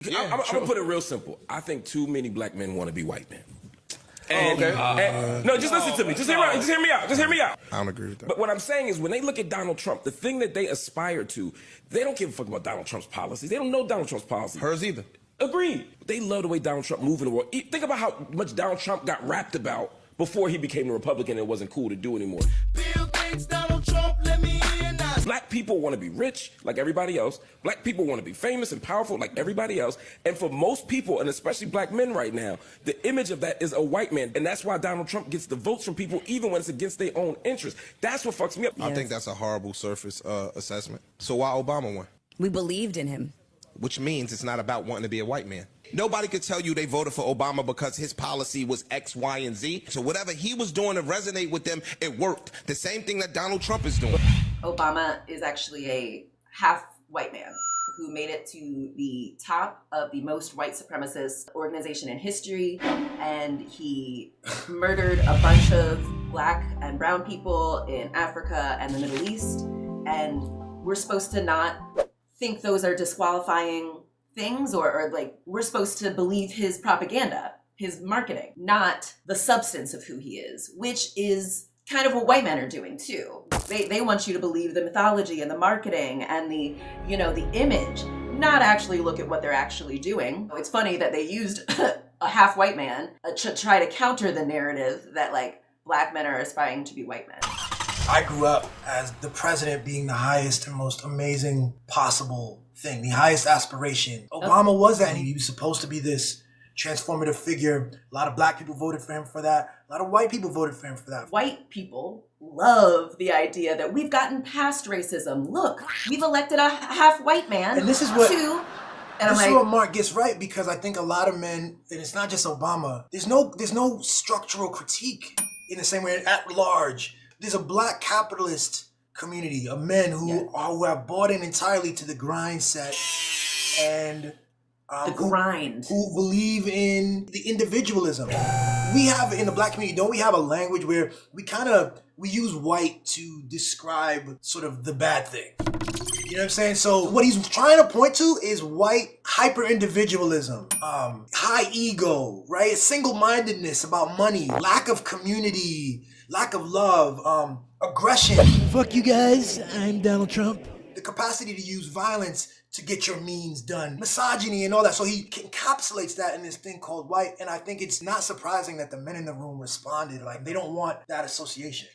I'm gonna put it real simple. I think too many black men want to be white men. No, just listen to me. Just hear me out. I don't agree with that. But what I'm saying is when they look at Donald Trump, the thing that they aspire to, they don't give a fuck about Donald Trump's policies. They don't know Donald Trump's policies. Hers either. Agreed. They love the way Donald Trump moved in the world. Think about how much Donald Trump got rapped about before he became a Republican and it wasn't cool to do anymore. Bill Gates, Donald Trump, let me in now. Black people want to be rich like everybody else. Black people want to be famous and powerful like everybody else. And for most people, and especially black men right now, the image of that is a white man. And that's why Donald Trump gets the votes from people even when it's against their own interests. That's what fucks me up. I think that's a horrible surface assessment. So why Obama won? We believed in him. Which means it's not about wanting to be a white man. Nobody could tell you they voted for Obama because his policy was X, Y, and Z. So whatever he was doing to resonate with them, it worked. The same thing that Donald Trump is doing. Obama is actually a half white man who made it to the top of the most white supremacist organization in history. And he murdered a bunch of black and brown people in Africa and the Middle East. And we're supposed to not think those are disqualifying things or like we're supposed to believe his propaganda, his marketing, not the substance of who he is, which is kind of what white men are doing too. They want you to believe the mythology and the marketing and the image, not actually look at what they're actually doing. It's funny that they used a half white man to try to counter the narrative that like black men are aspiring to be white men. I grew up as the president being the highest and most amazing possible thing, the highest aspiration. Obama was that, and he was supposed to be this transformative figure. A lot of black people voted for him for that. A lot of white people voted for him for that. White people love the idea that we've gotten past racism. Look, we've elected a half white man. And this is what what Mark gets right, because I think a lot of men, and it's not just Obama, there's no structural critique in the same way at large. There's a black capitalist community of men who have bought in entirely to the grind set and who believe in the individualism. We have in the black community, don't we have a language where we use white to describe sort of the bad thing? You know what I'm saying? So what he's trying to point to is white hyper-individualism, high ego, right? Single-mindedness about money, lack of community, lack of love, aggression. Fuck you guys, I'm Donald Trump. The capacity to use violence to get your means done, misogyny and all that. So he encapsulates that in this thing called white, and I think it's not surprising that the men in the room responded. Like, they don't want that association.